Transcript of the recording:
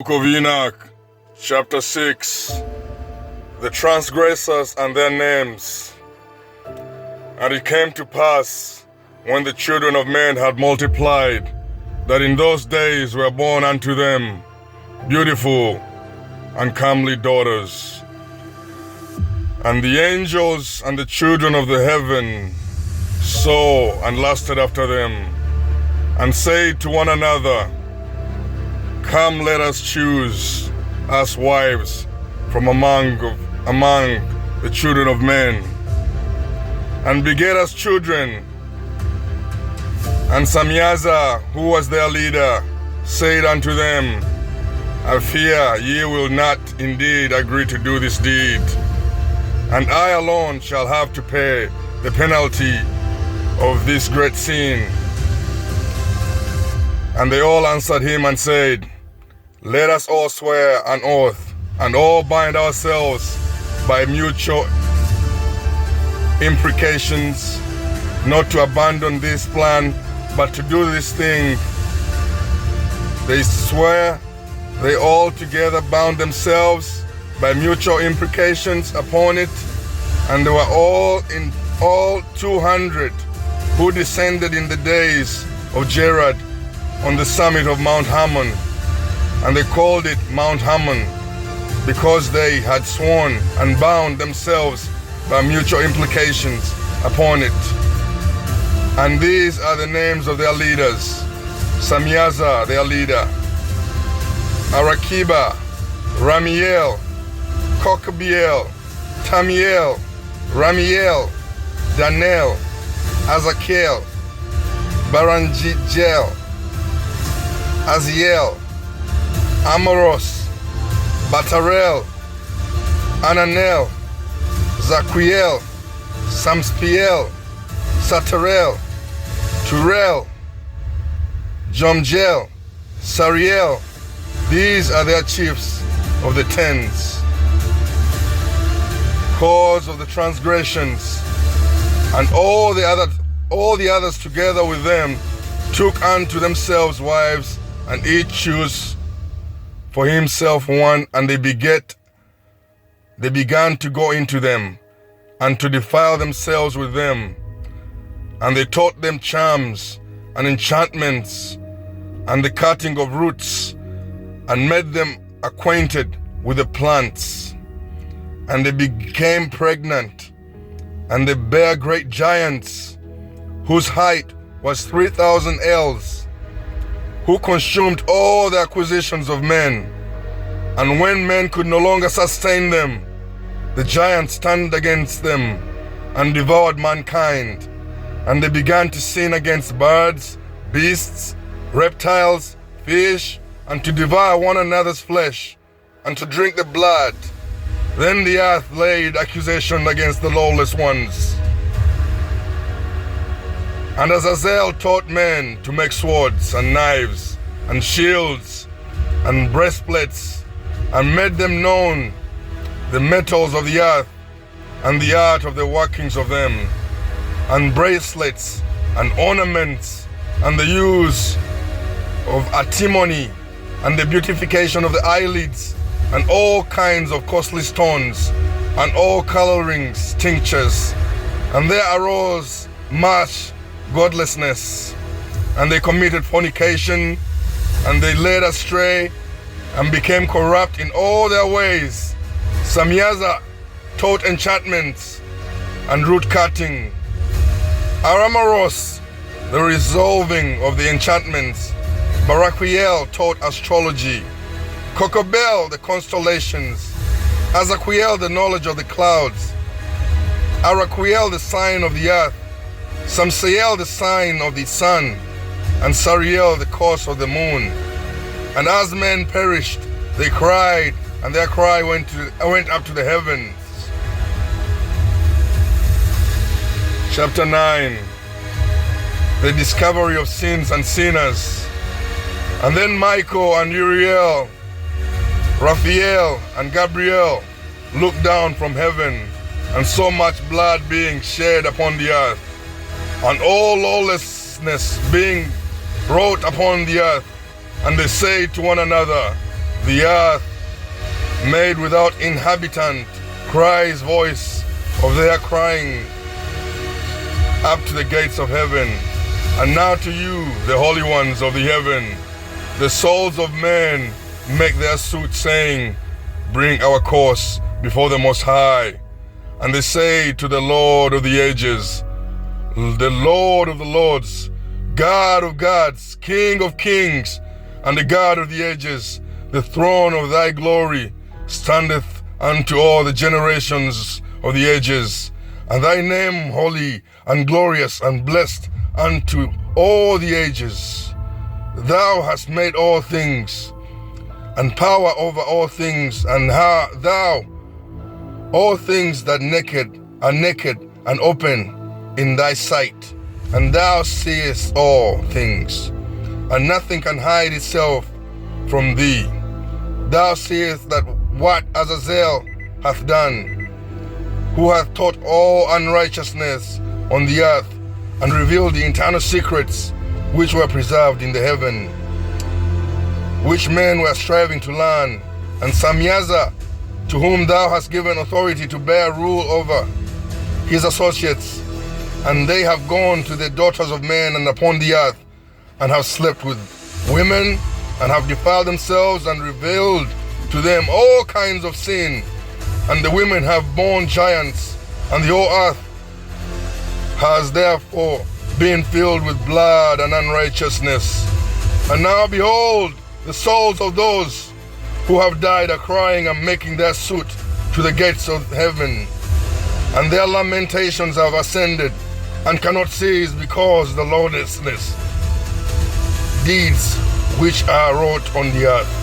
Book of Enoch, chapter 6, the transgressors and their names. And it came to pass, when the children of men had multiplied, that in those days were born unto them beautiful and comely daughters. And the angels and the children of the heaven saw and lusted after them, and said to one another, Come, let us choose us wives from among the children of men, and beget us children. And Samyaza, who was their leader, said unto them, I fear ye will not indeed agree to do this deed, and I alone shall have to pay the penalty of this great sin. And they all answered him and said, Let us all swear an oath, and all bind ourselves by mutual imprecations, not to abandon this plan, but to do this thing. They swear, they all together bound themselves by mutual imprecations upon it, and they were all 200 who descended in the days of Jared on the summit of Mount Hermon. And they called it Mount Hermon, because they had sworn and bound themselves by mutual implications upon it. And these are the names of their leaders: Samyaza, their leader; Arakiba, Ramiel, Kokbiel, Tamiel, Ramiel, Danel, Azakel, Baranjijel, Aziel, Amoros, Batarel, Ananel, Zaquiel, Samspiel, Satarel, Turel, Jomjel, Sariel. These are their chiefs of the tens. Cause of the transgressions, and all the others together with them took unto themselves wives, and each chose for himself one, and they began to go into them, and to defile themselves with them. And they taught them charms and enchantments, and the cutting of roots, and made them acquainted with the plants. And they became pregnant, and they bare great giants, whose height was 3,000 ells, who consumed all the acquisitions of men. And when men could no longer sustain them, the giants turned against them and devoured mankind. And they began to sin against birds, beasts, reptiles, fish, and to devour one another's flesh, and to drink the blood. Then the earth laid accusation against the lawless ones. And Azazel taught men to make swords and knives and shields and breastplates, and made them known the metals of the earth and the art of the workings of them, and bracelets and ornaments, and the use of antimony, and the beautification of the eyelids, and all kinds of costly stones, and all colorings, tinctures. And there arose much godlessness, and they committed fornication, and they led astray, and became corrupt in all their ways. Samyaza taught enchantments and root cutting; Aramaros, the resolving of the enchantments; Baraquiel taught astrology; Kokobel, the constellations; Azaquiel, the knowledge of the clouds; Araquiel, the sign of the earth; Samsael, the sign of the sun; and Sariel, the course of the moon. And as men perished, they cried, and their cry went up to the heavens. Chapter 9. The discovery of sins and sinners. And then Michael and Uriel, Raphael and Gabriel looked down from heaven, and saw much blood being shed upon the earth, and all lawlessness being wrought upon the earth. And they say to one another, The earth, made without inhabitant, cries voice of their crying up to the gates of heaven. And now to you, the holy ones of the heaven, the souls of men make their suit, saying, bring our cause before the Most High. And they say to the Lord of the ages, the Lord of the lords, God of gods, King of kings, and the God of the ages, the throne of thy glory standeth unto all the generations of the ages, and thy name holy and glorious and blessed unto all the ages. Thou hast made all things, and power over all things, and thou all things that are naked and open in thy sight, and thou seest all things, and nothing can hide itself from thee. Thou seest that what Azazel hath done, who hath taught all unrighteousness on the earth, and revealed the internal secrets which were preserved in the heaven, which men were striving to learn, and Samyaza, to whom thou hast given authority to bear rule over his associates, and they have gone to the daughters of men and upon the earth, and have slept with women, and have defiled themselves, and revealed to them all kinds of sin. And the women have borne giants, and the whole earth has therefore been filled with blood and unrighteousness. And now behold, the souls of those who have died are crying and making their suit to the gates of heaven, and their lamentations have ascended and cannot cease, because the lawlessness deeds which are wrought on the earth.